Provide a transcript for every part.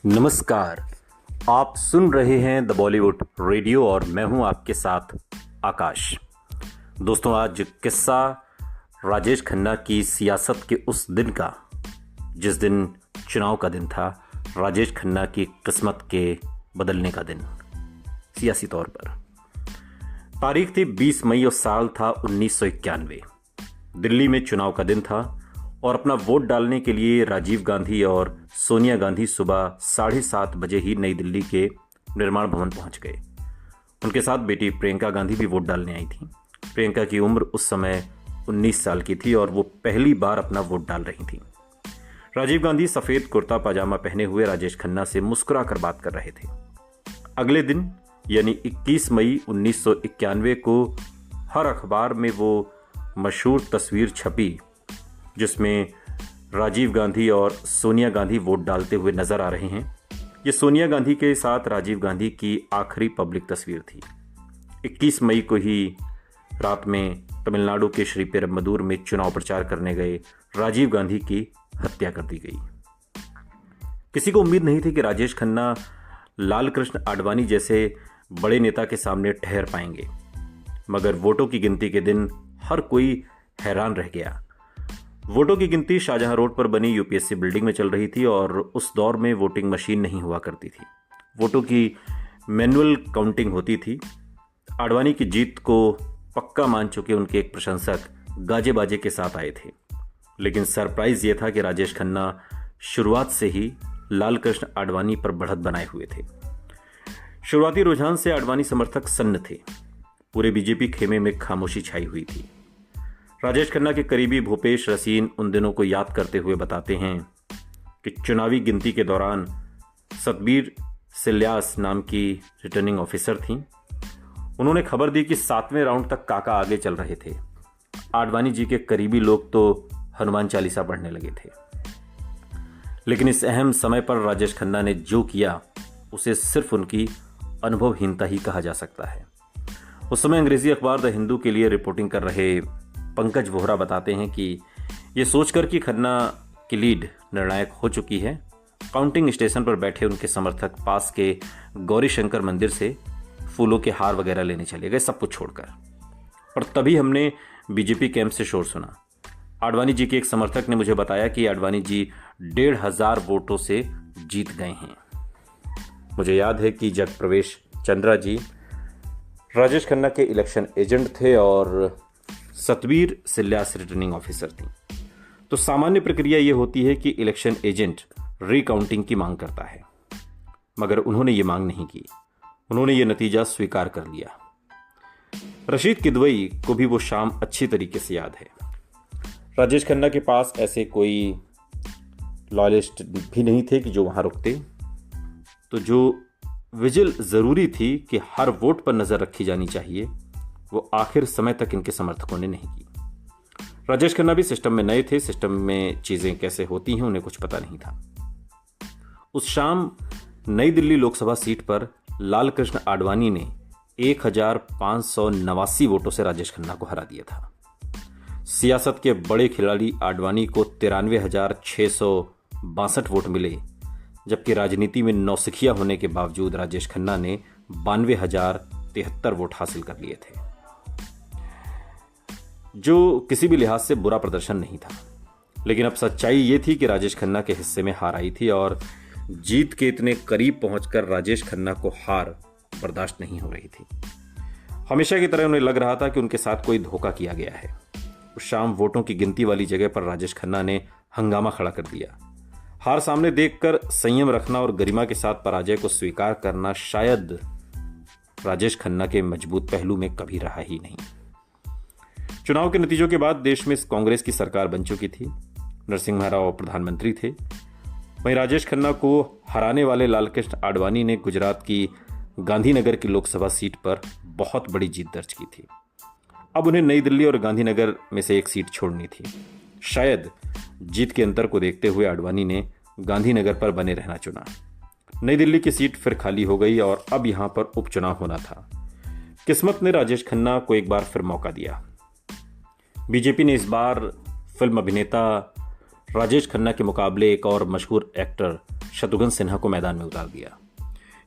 नमस्कार। आप सुन रहे हैं द बॉलीवुड रेडियो और मैं हूं आपके साथ आकाश। दोस्तों, आज किस्सा राजेश खन्ना की सियासत के उस दिन का जिस दिन चुनाव का दिन था, राजेश खन्ना की किस्मत के बदलने का दिन सियासी तौर पर। तारीख थी 20 मई और साल था 1991। दिल्ली में चुनाव का दिन था और अपना वोट डालने के लिए राजीव गांधी और सोनिया गांधी सुबह 7:30 बजे ही नई दिल्ली के निर्माण भवन पहुंच गए। उनके साथ बेटी प्रियंका गांधी भी वोट डालने आई थी। प्रियंका की उम्र उस समय 19 साल की थी और वो पहली बार अपना वोट डाल रही थी। राजीव गांधी सफेद कुर्ता पजामा पहने हुए राजेश खन्ना से मुस्कुरा कर बात कर रहे थे। अगले दिन यानी 21 मई 1991 को हर अखबार में वो मशहूर तस्वीर छपी जिसमें राजीव गांधी और सोनिया गांधी वोट डालते हुए नजर आ रहे हैं। ये सोनिया गांधी के साथ राजीव गांधी की आखिरी पब्लिक तस्वीर थी। 21 मई को ही रात में तमिलनाडु के श्री पेरम्बदूर में चुनाव प्रचार करने गए राजीव गांधी की हत्या कर दी गई। किसी को उम्मीद नहीं थी कि राजेश खन्ना लाल कृष्ण आडवाणी जैसे बड़े नेता के सामने ठहर पाएंगे, मगर वोटों की गिनती के दिन हर कोई हैरान रह गया। वोटों की गिनती शाहजहां रोड पर बनी यूपीएससी बिल्डिंग में चल रही थी और उस दौर में वोटिंग मशीन नहीं हुआ करती थी। वोटों की मैनुअल काउंटिंग होती थी। आडवाणी की जीत को पक्का मान चुके उनके एक प्रशंसक गाजे बाजे के साथ आए थे, लेकिन सरप्राइज ये था कि राजेश खन्ना शुरुआत से ही लाल कृष्ण आडवाणी पर बढ़त बनाए हुए थे। शुरुआती रुझान से आडवाणी समर्थक सन्न थे। पूरे बीजेपी खेमे में खामोशी छाई हुई थी। राजेश खन्ना के करीबी भूपेश रसीन उन दिनों को याद करते हुए बताते हैं कि चुनावी गिनती के दौरान सतबीर सिल्यास नाम की रिटर्निंग ऑफिसर थीं। उन्होंने खबर दी कि 7वें राउंड तक काका आगे चल रहे थे। आडवाणी जी के करीबी लोग तो हनुमान चालीसा पढ़ने लगे थे। लेकिन इस अहम समय पर राजेश खन्ना ने जो किया उसे सिर्फ उनकी अनुभवहीनता ही कहा जा सकता है। उस समय अंग्रेजी अखबार द हिंदू के लिए रिपोर्टिंग कर रहे पंकज वोहरा बताते हैं कि ये सोचकर कि खन्ना की लीड निर्णायक हो चुकी है, काउंटिंग स्टेशन पर बैठे उनके समर्थक पास के गौरी शंकर मंदिर से फूलों के हार वगैरह लेने चले गए, सब कुछ छोड़कर। और तभी हमने बीजेपी कैंप से शोर सुना। आडवाणी जी के एक समर्थक ने मुझे बताया कि आडवाणी जी 1,500 वोटों से जीत गए हैं। मुझे याद है कि जगप्रवेश चंद्रा जी राजेश खन्ना के इलेक्शन एजेंट थे और सतबीर सिल्यास रिटर्निंग ऑफिसर थी। तो सामान्य प्रक्रिया यह होती है कि इलेक्शन एजेंट रिकाउंटिंग की मांग करता है, मगर उन्होंने ये मांग नहीं की। उन्होंने ये नतीजा स्वीकार कर लिया। रशीद किदवई को भी वो शाम अच्छी तरीके से याद है। राजेश खन्ना के पास ऐसे कोई लॉयलिस्ट भी नहीं थे कि जो वहां रुकते। तो जो विजिल जरूरी थी कि हर वोट पर नजर रखी जानी चाहिए, वो आखिर समय तक इनके समर्थकों ने नहीं की। राजेश खन्ना भी सिस्टम में नए थे। सिस्टम में चीजें कैसे होती हैं उन्हें कुछ पता नहीं था। उस शाम नई दिल्ली लोकसभा सीट पर लाल कृष्ण आडवाणी ने 1,589 वोटों से राजेश खन्ना को हरा दिया था। सियासत के बड़े खिलाड़ी आडवाणी को 93,662 वोट मिले, जबकि राजनीति में नौसिखिया होने के बावजूद राजेश खन्ना ने 92,073 वोट हासिल कर लिए थे, जो किसी भी लिहाज से बुरा प्रदर्शन नहीं था। लेकिन अब सच्चाई ये थी कि राजेश खन्ना के हिस्से में हार आई थी और जीत के इतने करीब पहुंचकर राजेश खन्ना को हार बर्दाश्त नहीं हो रही थी। हमेशा की तरह उन्हें लग रहा था कि उनके साथ कोई धोखा किया गया है। उस शाम वोटों की गिनती वाली जगह पर राजेश खन्ना ने हंगामा खड़ा कर दिया। हार सामने देखकर संयम रखना और गरिमा के साथ पराजय को स्वीकार करना शायद राजेश खन्ना के मजबूत पहलू में कभी रहा ही नहीं। चुनाव के नतीजों के बाद देश में कांग्रेस की सरकार बन चुकी थी। नरसिम्हा राव प्रधानमंत्री थे। वहीं राजेश खन्ना को हराने वाले लालकृष्ण आडवाणी ने गुजरात की गांधीनगर की लोकसभा सीट पर बहुत बड़ी जीत दर्ज की थी। अब उन्हें नई दिल्ली और गांधीनगर में से एक सीट छोड़नी थी। शायद जीत के अंतर को देखते हुए आडवाणी ने गांधीनगर पर बने रहना चुना। नई दिल्ली की सीट फिर खाली हो गई और अब यहां पर उपचुनाव होना था। किस्मत ने राजेश खन्ना को एक बार फिर मौका दिया। बीजेपी ने इस बार फिल्म अभिनेता राजेश खन्ना के मुकाबले एक और मशहूर एक्टर शत्रुघ्न सिन्हा को मैदान में उतार दिया।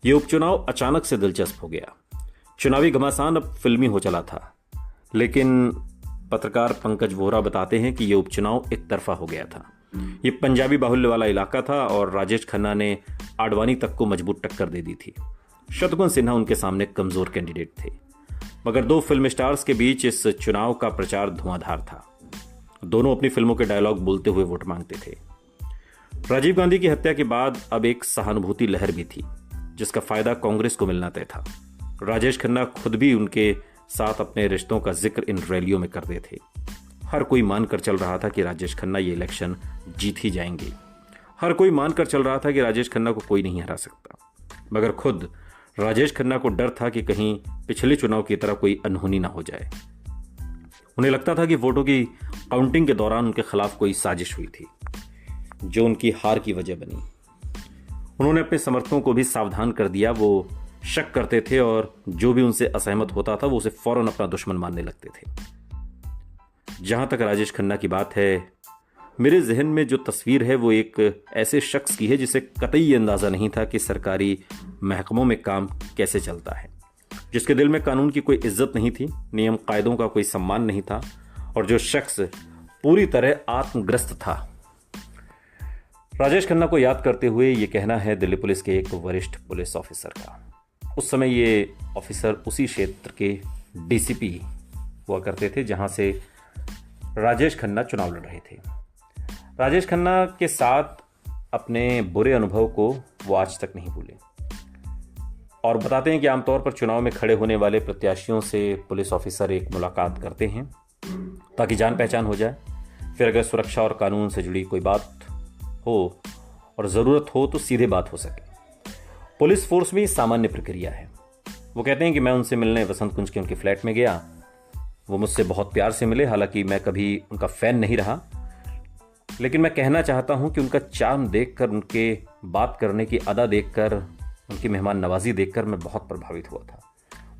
ये उपचुनाव अचानक से दिलचस्प हो गया। चुनावी घमासान अब फिल्मी हो चला था, लेकिन पत्रकार पंकज वोहरा बताते हैं कि यह उपचुनाव एक तरफा हो गया था। ये पंजाबी बाहुल्य वाला इलाका था और राजेश खन्ना ने आडवाणी तक को मजबूत टक्कर दे दी थी। शत्रुघ्न सिन्हा उनके सामने कमजोर कैंडिडेट थे, मगर दो फिल्म स्टार्स के बीच इस चुनाव का प्रचार धुआंधार था। दोनों अपनी फिल्मों के डायलॉग बोलते हुए वोट मांगते थे। राजीव गांधी की हत्या के बाद अब एक सहानुभूति लहर भी थी, जिसका फायदा कांग्रेस को मिलना तय था। राजेश खन्ना खुद भी उनके साथ अपने रिश्तों का जिक्र इन रैलियों में करते थे। हर कोई मानकर चल रहा था कि राजेश खन्ना ये इलेक्शन जीत ही जाएंगे। हर कोई मानकर चल रहा था कि राजेश खन्ना को कोई नहीं हरा सकता, मगर खुद राजेश खन्ना को डर था कि कहीं पिछले चुनाव की तरह कोई अनहोनी ना हो जाए। उन्हें लगता था कि वोटों की काउंटिंग के दौरान उनके खिलाफ कोई साजिश हुई थी, जो उनकी हार की वजह बनी। उन्होंने अपने समर्थकों को भी सावधान कर दिया। वो शक करते थे और जो भी उनसे असहमत होता था वो उसे फौरन अपना दुश्मन मानने लगते थे। जहां तक राजेश खन्ना की बात है, मेरे जहन में जो तस्वीर है वो एक ऐसे शख्स की है जिसे कतई अंदाजा नहीं था कि सरकारी महकमों में काम कैसे चलता है, जिसके दिल में कानून की कोई इज्जत नहीं थी, नियम कायदों का कोई सम्मान नहीं था, और जो शख्स पूरी तरह आत्मग्रस्त था। राजेश खन्ना को याद करते हुए ये कहना है दिल्ली पुलिस के एक वरिष्ठ पुलिस ऑफिसर का। उस समय ये ऑफिसर उसी क्षेत्र के डीसीपी हुआ करते थे जहां से राजेश खन्ना चुनाव लड़ रहे थे। राजेश खन्ना के साथ अपने बुरे अनुभव को वो आज तक नहीं भूले और बताते हैं कि आमतौर पर चुनाव में खड़े होने वाले प्रत्याशियों से पुलिस ऑफिसर एक मुलाकात करते हैं ताकि जान पहचान हो जाए। फिर अगर सुरक्षा और कानून से जुड़ी कोई बात हो और ज़रूरत हो तो सीधे बात हो सके। पुलिस फोर्स में सामान्य प्रक्रिया है। वो कहते हैं कि मैं उनसे मिलने वसंत कुंज के उनके फ्लैट में गया। वो मुझसे बहुत प्यार से मिले, हालांकि मैं कभी उनका फ़ैन नहीं रहा, लेकिन मैं कहना चाहता हूं कि उनका चार्म देखकर, उनके बात करने की अदा देखकर, उनकी मेहमान नवाजी देखकर मैं बहुत प्रभावित हुआ था।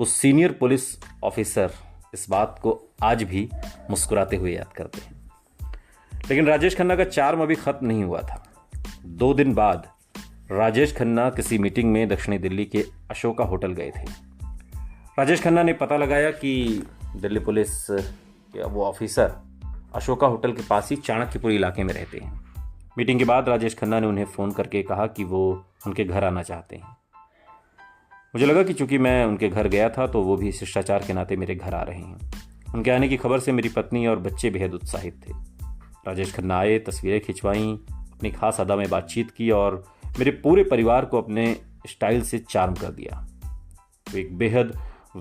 उस सीनियर पुलिस ऑफिसर इस बात को आज भी मुस्कुराते हुए याद करते हैं। लेकिन राजेश खन्ना का चार्म अभी खत्म नहीं हुआ था। 2 दिन बाद राजेश खन्ना किसी मीटिंग में दक्षिणी दिल्ली के अशोका होटल गए थे। राजेश खन्ना ने पता लगाया कि दिल्ली पुलिस के वो ऑफिसर अशोका होटल के पास ही चाणक्यपुर इलाके में रहते हैं। मीटिंग के बाद राजेश खन्ना ने उन्हें फ़ोन करके कहा कि वो उनके घर आना चाहते हैं। मुझे लगा कि चूंकि मैं उनके घर गया था तो वो भी शिष्टाचार के नाते मेरे घर आ रहे हैं। उनके आने की खबर से मेरी पत्नी और बच्चे बेहद उत्साहित थे। राजेश खन्ना आए, तस्वीरें खिंचवाईं, अपनी खास अदा में बातचीत की और मेरे पूरे परिवार को अपने स्टाइल से चार्म कर दिया। वो एक बेहद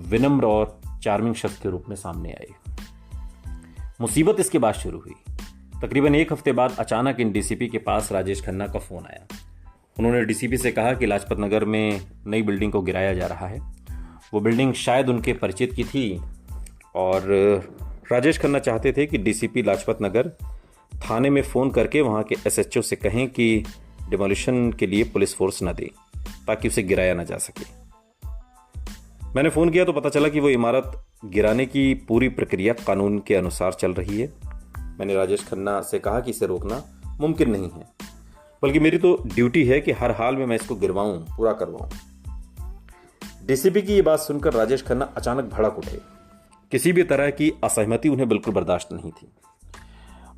विनम्र और चार्मिंग शख्स के रूप में सामने आए। मुसीबत इसके बाद शुरू हुई। तकरीबन 1 हफ्ते बाद अचानक इन डीसीपी के पास राजेश खन्ना का फ़ोन आया। उन्होंने डीसीपी से कहा कि लाजपत नगर में नई बिल्डिंग को गिराया जा रहा है। वो बिल्डिंग शायद उनके परिचित की थी और राजेश खन्ना चाहते थे कि डीसीपी लाजपत नगर थाने में फ़ोन करके वहाँ के एसएचओ से कहें कि डिमोलिशन के लिए पुलिस फोर्स न दे ताकि उसे गिराया ना जा सके। मैंने फ़ोन किया तो पता चला कि वो इमारत गिराने की पूरी प्रक्रिया कानून के अनुसार चल रही है। मैंने राजेश खन्ना से कहा कि इसे रोकना मुमकिन नहीं है, बल्कि मेरी तो ड्यूटी है कि हर हाल में मैं इसको गिरवाऊं, पूरा करवाऊं। डीसीपी की ये बात सुनकर राजेश खन्ना अचानक भड़क उठे। किसी भी तरह की असहमति उन्हें बिल्कुल बर्दाश्त नहीं थी।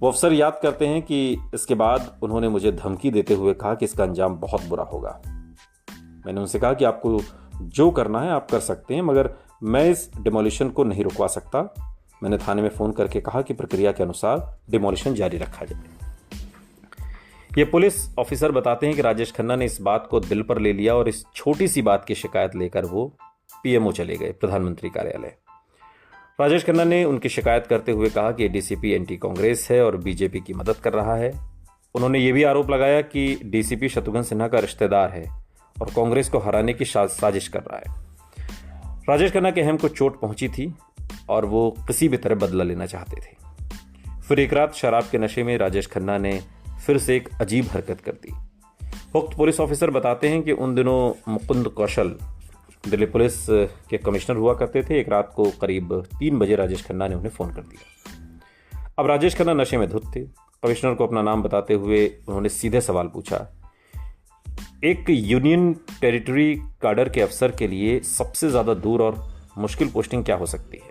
वो अफसर याद करते हैं कि इसके बाद उन्होंने मुझे धमकी देते हुए कहा कि इसका अंजाम बहुत बुरा होगा। मैंने उनसे कहा कि आपको जो करना है आप कर सकते हैं, मगर मैं इस डिमोलिशन को नहीं रुकवा सकता। मैंने थाने में फ़ोन करके कहा कि प्रक्रिया के अनुसार डिमोलिशन जारी रखा जाए। ये पुलिस ऑफिसर बताते हैं कि राजेश खन्ना ने इस बात को दिल पर ले लिया और इस छोटी सी बात की शिकायत लेकर वो पीएमओ चले गए, प्रधानमंत्री कार्यालय। राजेश खन्ना ने उनकी शिकायत करते हुए कहा कि डीसीपी एंटी कांग्रेस है और बीजेपी की मदद कर रहा है। उन्होंने ये भी आरोप लगाया कि डीसीपी शत्रुघ्न सिन्हा का रिश्तेदार है और कांग्रेस को हराने की साजिश कर रहा है। राजेश खन्ना के अहम को चोट पहुंची थी और वो किसी भी तरह बदला लेना चाहते थे। फिर एक रात शराब के नशे में राजेश खन्ना ने फिर से एक अजीब हरकत कर दी। उक्त पुलिस ऑफिसर बताते हैं कि उन दिनों मुकुंद कौशल दिल्ली पुलिस के कमिश्नर हुआ करते थे। एक रात को करीब 3 बजे राजेश खन्ना ने उन्हें फ़ोन कर दिया। अब राजेश खन्ना नशे में धुत थे। कमिश्नर को अपना नाम बताते हुए उन्होंने सीधे सवाल पूछा एक यूनियन टेरिटरी काडर के अफसर के लिए सबसे ज़्यादा दूर और मुश्किल पोस्टिंग क्या हो सकती है?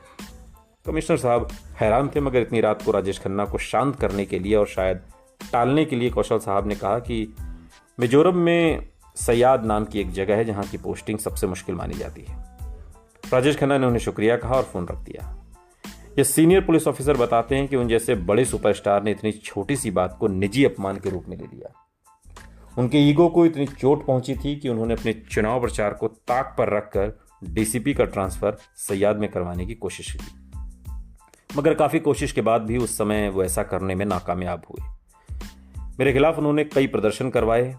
कमिश्नर साहब हैरान थे, मगर इतनी रात को राजेश खन्ना को शांत करने के लिए और शायद टालने के लिए कौशल साहब ने कहा कि मिजोरम में सयाद नाम की एक जगह है जहां की पोस्टिंग सबसे मुश्किल मानी जाती है। राजेश खन्ना ने उन्हें शुक्रिया कहा और फोन रख दिया। ये सीनियर पुलिस ऑफिसर बताते हैं कि उन जैसे बड़े सुपरस्टार ने इतनी छोटी सी बात को निजी अपमान के रूप में ले लिया। उनके ईगो को इतनी चोट पहुंची थी कि उन्होंने अपने चुनाव प्रचार को ताक पर रखकर डीसीपी का ट्रांसफर सयाद में करवाने की कोशिश की, मगर काफी कोशिश के बाद भी उस समय वो ऐसा करने में नाकामयाब हुए। मेरे खिलाफ उन्होंने कई प्रदर्शन करवाए।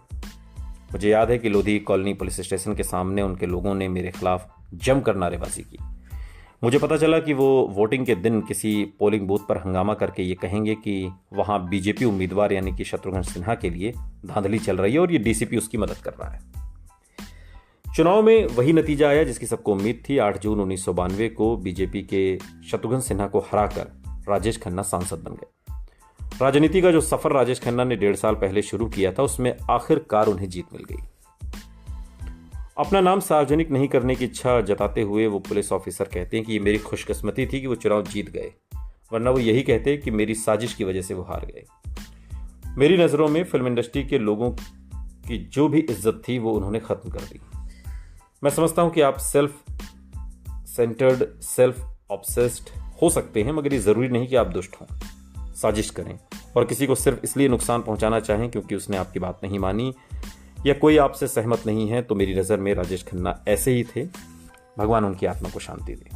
मुझे याद है कि लोधी कॉलोनी पुलिस स्टेशन के सामने उनके लोगों ने मेरे खिलाफ जमकर नारेबाजी की। मुझे पता चला कि वो वोटिंग के दिन किसी पोलिंग बूथ पर हंगामा करके ये कहेंगे कि वहां बीजेपी उम्मीदवार यानी कि शत्रुघ्न सिन्हा के लिए धांधली चल रही है और ये डीसीपी उसकी मदद कर रहा है। चुनाव में वही नतीजा आया जिसकी सबको उम्मीद थी। 8 जून 1992 को बीजेपी के शत्रुघ्न सिन्हा को हराकर राजेश खन्ना सांसद बन गए। राजनीति का जो सफर राजेश खन्ना ने 1.5 साल पहले शुरू किया था, उसमें आखिरकार उन्हें जीत मिल गई। अपना नाम सार्वजनिक नहीं करने की इच्छा जताते हुए वो पुलिस ऑफिसर कहते हैं कि ये मेरी खुशकिस्मती थी कि वो चुनाव जीत गए, वरना वो यही कहते कि मेरी साजिश की वजह से वो हार गए। मेरी नज़रों में फिल्म इंडस्ट्री के लोगों की जो भी इज्जत थी वो उन्होंने खत्म कर दी। मैं समझता हूं कि आप सेल्फ सेंटर्ड, सेल्फ ऑब्सेस्ड हो सकते हैं, मगर ये जरूरी नहीं कि आप दुष्ट हों, साजिश करें और किसी को सिर्फ इसलिए नुकसान पहुंचाना चाहें क्योंकि उसने आपकी बात नहीं मानी या कोई आपसे सहमत नहीं है। तो मेरी नज़र में राजेश खन्ना ऐसे ही थे। भगवान उनकी आत्मा को शांति दे।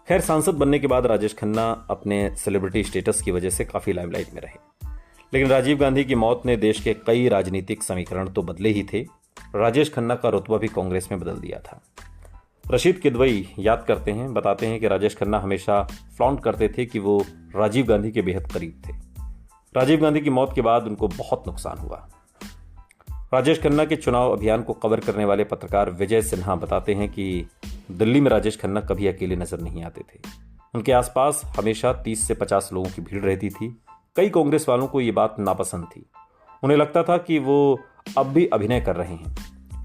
खैर, सांसद बनने के बाद राजेश खन्ना अपने सेलिब्रिटी स्टेटस की वजह से काफ़ी लाइमलाइट में रहे, लेकिन राजीव गांधी की मौत ने देश के कई राजनीतिक समीकरण तो बदले ही थे। राजेश खन्ना का रुतबा भी कांग्रेस में बदल दिया था। रशीद किदवई याद करते हैं, बताते हैं कि राजेश खन्ना हमेशा फ्लॉन्ट करते थे कि वो राजीव गांधी के बेहद करीब थे। राजीव गांधी की मौत के बाद उनको बहुत नुकसान हुआ। राजेश खन्ना के चुनाव अभियान को कवर करने वाले पत्रकार विजय सिन्हा बताते हैं कि दिल्ली में राजेश खन्ना कभी अकेले नजर नहीं आते थे। उनके आसपास हमेशा 30 से 50 लोगों की भीड़ रहती थी। कई कांग्रेस वालों को ये बात नापसंद थी। उन्हें लगता था कि वो अब भी अभिनय कर रहे हैं।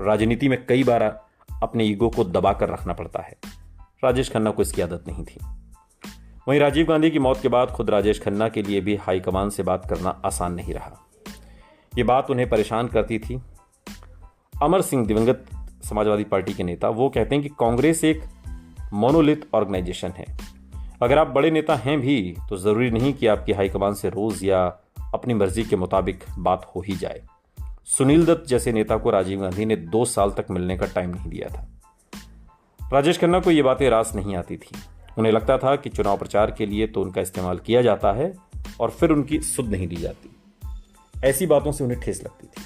राजनीति में कई बार अपने ईगो को दबा कर रखना पड़ता है। राजेश खन्ना को इसकी आदत नहीं थी। वहीं राजीव गांधी की मौत के बाद खुद राजेश खन्ना के लिए भी हाईकमान से बात करना आसान नहीं रहा। ये बात उन्हें परेशान करती थी। अमर सिंह, दिवंगत समाजवादी पार्टी के नेता, वो कहते हैं कि कांग्रेस एक मोनोलिथ ऑर्गेनाइजेशन है। अगर आप बड़े नेता हैं भी तो जरूरी नहीं कि आपकी हाईकमान से रोज या अपनी मर्जी के मुताबिक बात हो ही जाए। सुनील दत्त जैसे नेता को राजीव गांधी ने 2 साल तक मिलने का टाइम नहीं दिया था। राजेश खन्ना को ये बातें रास नहीं आती थी। उन्हें लगता था कि चुनाव प्रचार के लिए तो उनका इस्तेमाल किया जाता है और फिर उनकी सुध नहीं ली जाती। ऐसी बातों से उन्हें ठेस लगती थी।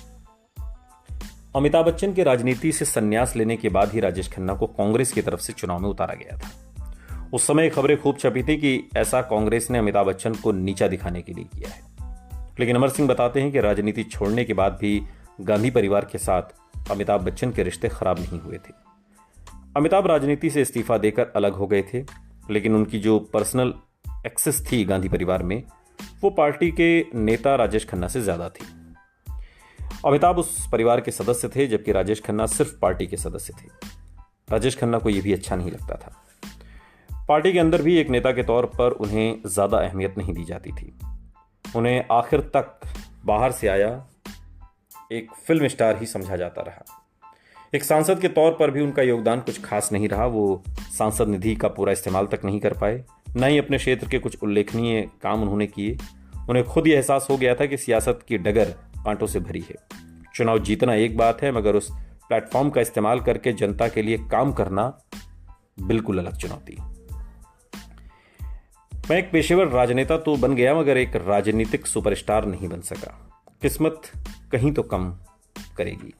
अमिताभ बच्चन के राजनीति से संन्यास लेने के बाद ही राजेश खन्ना को कांग्रेस की तरफ से चुनाव में उतारा गया था। उस समय खबरें खूब छपी थी कि ऐसा कांग्रेस ने अमिताभ बच्चन को नीचा दिखाने के लिए किया है। लेकिन अमर सिंह बताते हैं कि राजनीति छोड़ने के बाद भी गांधी परिवार के साथ अमिताभ बच्चन के रिश्ते खराब नहीं हुए थे। अमिताभ राजनीति से इस्तीफा देकर अलग हो गए थे, लेकिन उनकी जो पर्सनल एक्सेस थी गांधी परिवार में, वो पार्टी के नेता राजेश खन्ना से ज्यादा थी। अमिताभ उस परिवार के सदस्य थे, जबकि राजेश खन्ना सिर्फ पार्टी के सदस्य थे। राजेश खन्ना को यह भी अच्छा नहीं लगता था। पार्टी के अंदर भी एक नेता के तौर पर उन्हें ज्यादा अहमियत नहीं दी जाती थी। उन्हें आखिर तक बाहर से आया एक फिल्म स्टार ही समझा जाता रहा। एक सांसद के तौर पर भी उनका योगदान कुछ खास नहीं रहा। वो सांसद निधि का पूरा इस्तेमाल तक नहीं कर पाए, न ही अपने क्षेत्र के कुछ उल्लेखनीय काम उन्होंने किए। उन्हें खुद ये एहसास हो गया था कि सियासत की डगर कांटों से भरी है। चुनाव जीतना एक बात है, मगर उस प्लेटफॉर्म का इस्तेमाल करके जनता के लिए काम करना बिल्कुल अलग चुनौती। मैं एक पेशेवर राजनेता तो बन गया, मगर एक राजनीतिक सुपरस्टार नहीं बन सका। किस्मत कहीं तो कम करेगी।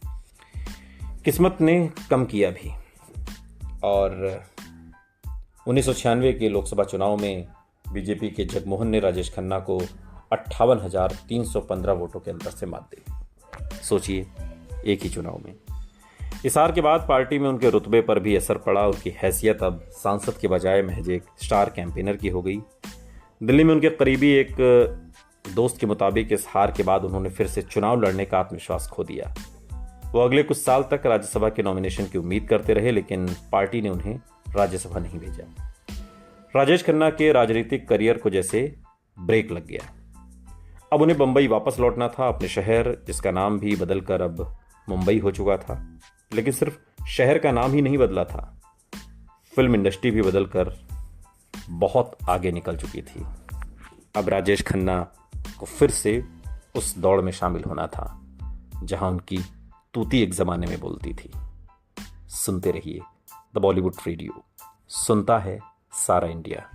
किस्मत ने कम किया भी। और 1996 के लोकसभा चुनाव में बीजेपी के जगमोहन ने राजेश खन्ना को 58,315 वोटों के अंतर से मात दी। सोचिए, एक ही चुनाव में। इस हार के बाद पार्टी में उनके रुतबे पर भी असर पड़ा। उनकी हैसियत अब सांसद के बजाय महज एक स्टार कैंपेनर की हो गई। दिल्ली में उनके करीबी एक दोस्त के मुताबिक इस हार के बाद उन्होंने फिर से चुनाव लड़ने का आत्मविश्वास खो दिया। वो अगले कुछ साल तक राज्यसभा के नॉमिनेशन की उम्मीद करते रहे, लेकिन पार्टी ने उन्हें राज्यसभा नहीं भेजा। राजेश खन्ना के राजनीतिक करियर को जैसे ब्रेक लग गया। अब उन्हें बंबई वापस लौटना था, अपने शहर जिसका नाम भी बदलकर अब मुंबई हो चुका था। लेकिन सिर्फ शहर का नाम ही नहीं बदला था, फिल्म इंडस्ट्री भी बदलकर बहुत आगे निकल चुकी थी। अब राजेश खन्ना को फिर से उस दौड़ में शामिल होना था जहां उनकी तूती एक जमाने में बोलती थी। सुनते रहिए द बॉलीवुड रेडियो, सुनता है सारा इंडिया।